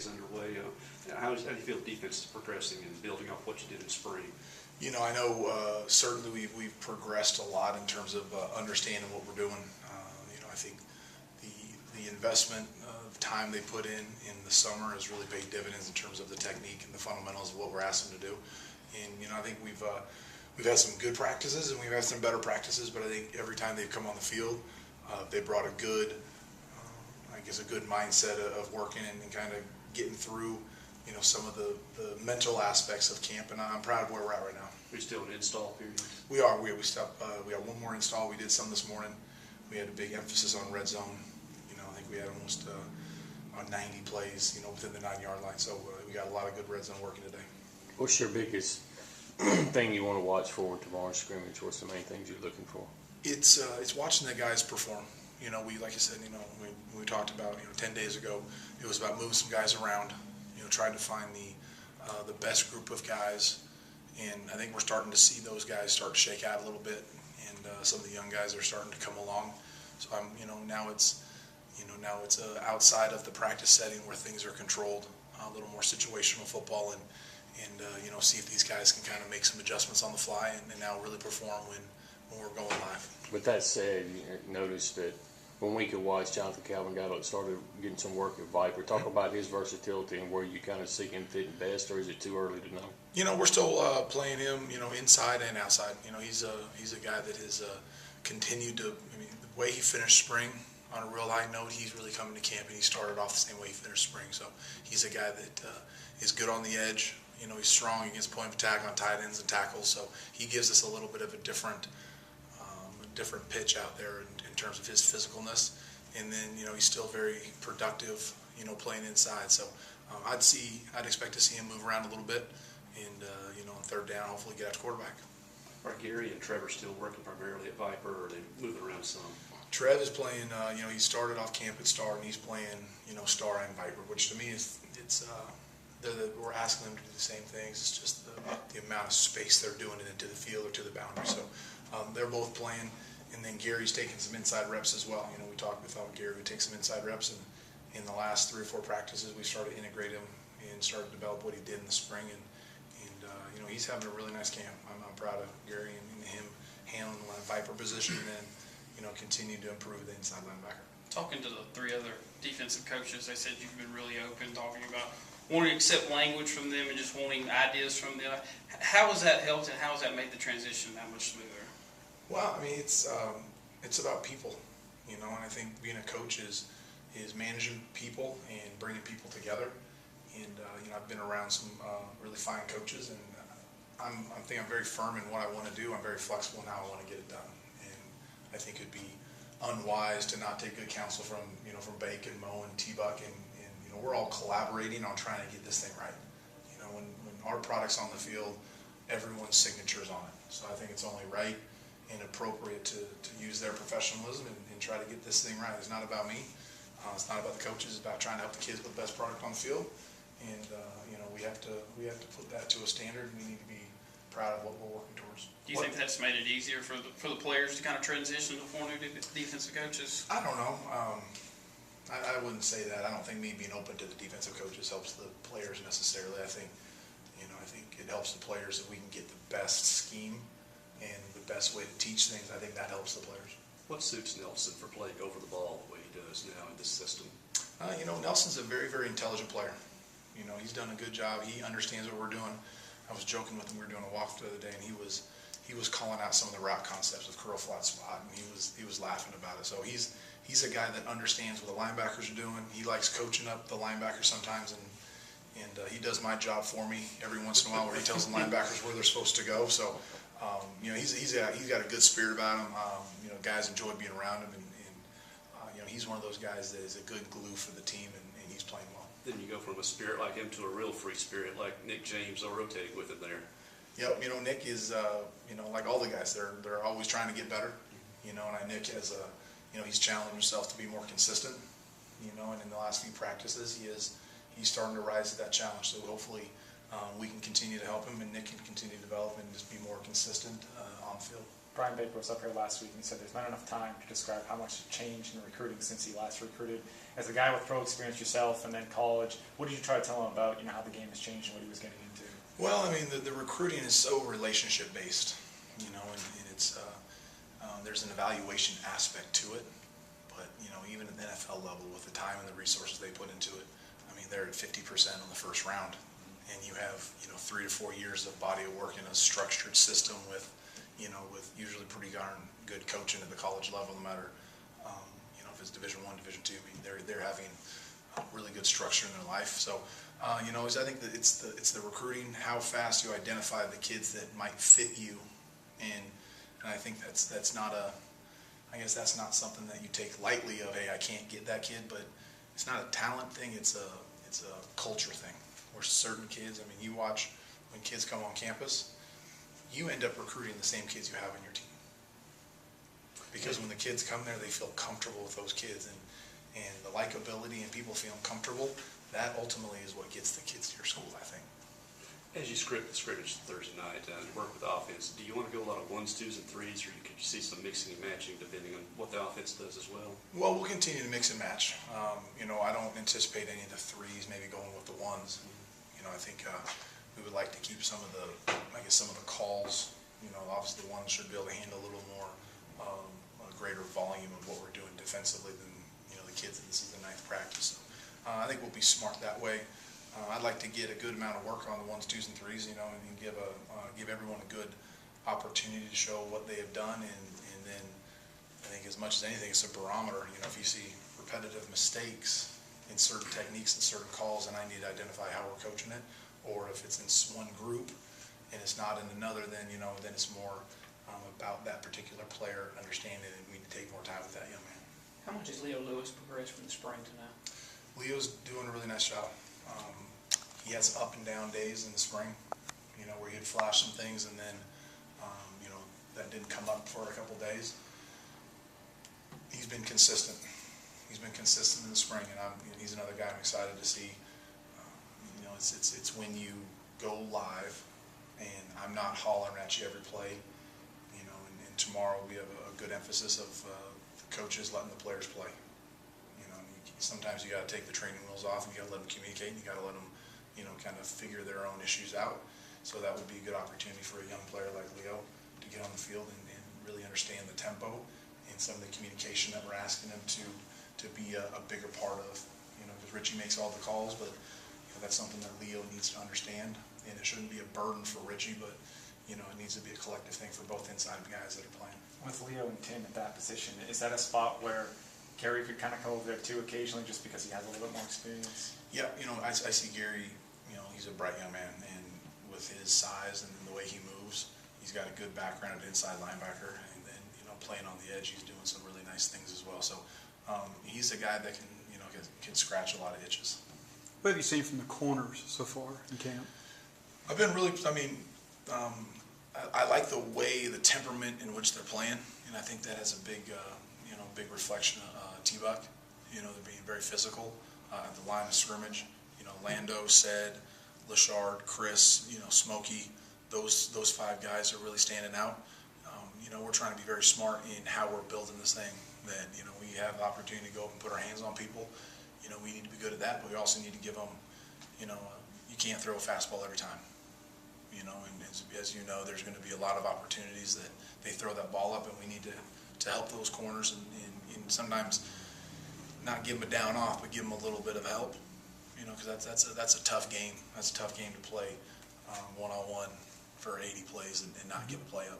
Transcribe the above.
plays underway. How do you feel the defense is progressing and building off what you did in spring? I know certainly we've progressed a lot in terms of understanding what we're doing. I think the investment of time they put in the summer has really paid dividends in terms of the technique and the fundamentals of what we're asking them to do. And I think we've had some good practices and we've had some better practices, but I think every time they've come on the field, they brought a good mindset of working and kind of getting through some of the mental aspects of camp, and I'm proud of where we're at right now. Are you still in install period? We are. We stopped. We got one more install. We did some this morning. We had a big emphasis on red zone. I think we had almost 90 plays, within the 9-yard line. So we got a lot of good red zone working today. What's your biggest thing you want to watch for tomorrow's scrimmage? What's the main things you're looking for? It's watching the guys perform. Like I said, we talked about 10 days ago, it was about moving some guys around. Trying to find the best group of guys, and I think we're starting to see those guys start to shake out a little bit, and some of the young guys are starting to come along. So now it's outside of the practice setting where things are controlled, a little more situational football, and see if these guys can kind of make some adjustments on the fly and now really perform when we're going live. With that said, you noticed that when we could watch Jonathan Calvin started getting some work at Viper. Talk about his versatility and where you kind of see him fitting best, or is it too early to know? We're still playing him, inside and outside. He's a guy that has continued to. The way he finished spring on a real high note, he's really coming to camp, and he started off the same way he finished spring. So he's a guy that is good on the edge. He's strong against point of attack on tight ends and tackles. So he gives us a little bit of a different pitch out there in terms of his physicalness, and then he's still very productive playing inside. So I'd expect to see him move around a little bit, and on third down hopefully get out to quarterback. Are Gary and Trevor still working primarily at Viper, or are they moving around some? Trev is playing, he started off camp at Star, and he's playing Star and Viper, which to me we're asking them to do the same things. It's just the amount of space they're doing it into the field or to the boundary. So they're both playing. And then Gary's taking some inside reps as well. We thought Gary would take some inside reps, and in the last 3 or 4 practices, we started to integrate him and started to develop what he did in the spring. And he's having a really nice camp. I'm proud of Gary and him handling the Viper position, and then continue to improve the inside linebacker. Talking to the 3 other defensive coaches, they said you've been really open, talking about wanting to accept language from them and just wanting ideas from them. How has that helped, and how has that made the transition that much smoother? Well, it's about people, and I think being a coach is managing people and bringing people together. And I've been around some really fine coaches, and I think I'm very firm in what I want to do. I'm very flexible in how I want to get it done, and I think it'd be unwise to not take good counsel from Bake and Mo and T-Buck, and we're all collaborating on trying to get this thing right. When our product's on the field, everyone's signature's on it. So I think it's only right and appropriate to use their professionalism and try to get this thing right. It's not about me. It's not about the coaches. It's about trying to help the kids put the best product on the field. And we have to put that to a standard, and we need to be proud of what we're working towards. Do you think that's made it easier for the players to kind of transition to 4 new defensive coaches? I don't know. I wouldn't say that. I don't think me being open to the defensive coaches helps the players necessarily. I think it helps the players that we can get the best scheme and the best way to teach things. I think that helps the players. What suits Nelson for playing over the ball the way he does now in this system? Nelson's a very, very intelligent player. He's done a good job. He understands what we're doing. I was joking with him. We were doing a walk the other day, and he was calling out some of the route concepts with curl flat spot, and he was laughing about it. So he's a guy that understands what the linebackers are doing. He likes coaching up the linebackers sometimes, and he does my job for me every once in a while, where he tells the linebackers where they're supposed to go. So he's got a good spirit about him. Guys enjoy being around him, and he's one of those guys that is a good glue for the team, and he's playing well. Then you go from a spirit like him to a real free spirit like Nick James, or rotating with it there. Yep, Nick is like all the guys. They're always trying to get better. And Nick has he's challenged himself to be more consistent. And in the last few practices, he's starting to rise to that challenge. So hopefully we can continue to help him, and Nick can continue to develop and just be more consistent on the field. Brian Baker was up here last week and he said there's not enough time to describe how much has changed in recruiting since he last recruited. As a guy with pro experience yourself and then college, what did you try to tell him about how the game has changed and what he was getting into? Well, I mean, the recruiting is so relationship based, and it's there's an evaluation aspect to it, but even at the NFL level, with the time and the resources they put into it, I mean, they're at 50% on the first round, and you have 3 to 4 years of body of work in a structured system with usually pretty darn good coaching at the college level, no matter if it's Division I, Division II. I mean, they're having really good structure in their life. So I think that it's the recruiting, how fast you identify the kids that might fit you, and I think that's not something that you take lightly of. Hey, I can't get that kid, but it's not a talent thing. It's a culture thing. Where certain kids, I mean, you watch when kids come on campus, you end up recruiting the same kids you have on your team. Because when the kids come there, they feel comfortable with those kids, and the likability and people feeling comfortable, that ultimately is what gets the kids to your school, I think. As you script the scrimmage Thursday night, you work with the offense, do you want to go a lot of 1s, 2s, and 3s, or could you see some mixing and matching depending on what the offense does as well? Well, we'll continue to mix and match. I don't anticipate any of the 3s maybe going with the 1s. I think we would like to keep some of the calls. Obviously the 1s should be able to handle a little more, a greater volume of what we're doing defensively than the kids. This is the 9th practice. So, I think we'll be smart that way. I'd like to get a good amount of work on the 1s, 2s, and 3s, and give everyone a good opportunity to show what they have done, and then I think as much as anything, it's a barometer. If you see repetitive mistakes in certain techniques and certain calls, and I need to identify how we're coaching it, or if it's in one group and it's not in another, then then it's more about that particular player understanding, and we need to take more time with that young man. How much has Leo Lewis progressed from the spring to now? Leo's doing a really nice job. He has up and down days in the spring, where he'd flash some things, and then, that didn't come up for a couple days. He's been consistent. He's been consistent in the spring, and he's another guy I'm excited to see. It's when you go live, and I'm not hollering at you every play, and tomorrow we have a good emphasis of the coaches letting the players play. Sometimes you got to take the training wheels off, and you got to let them communicate, and you got to let them, kind of figure their own issues out. So that would be a good opportunity for a young player like Leo to get on the field and really understand the tempo and some of the communication that we're asking him to be a bigger part of. Because Richie makes all the calls, but that's something that Leo needs to understand, and it shouldn't be a burden for Richie, but it needs to be a collective thing for both inside guys that are playing. With Leo and Tim at that position, is that a spot where Gary could kind of come over there too occasionally just because he has a little bit more experience? Yeah, I see Gary, he's a bright young man, and with his size and the way he moves, he's got a good background at inside linebacker, and then, playing on the edge, he's doing some really nice things as well. So he's a guy that can scratch a lot of itches. What have you seen from the corners so far in camp? I've been really, I like the way, the temperament in which they're playing, and I think that has a big, big reflection of T-Buck. They're being very physical at the line of scrimmage. Lando, Said, Lashard, Chris, Smokey, those 5 guys are really standing out. We're trying to be very smart in how we're building this thing, that, we have the opportunity to go up and put our hands on people. We need to be good at that, but we also need to give them, you can't throw a fastball every time. And as you know, there's going to be a lot of opportunities that they throw that ball up, and we need to help those corners and sometimes not give them a down off, but give them a little bit of help. Because that's a tough game. That's a tough game to play one-on-one for 80 plays and not give a play up.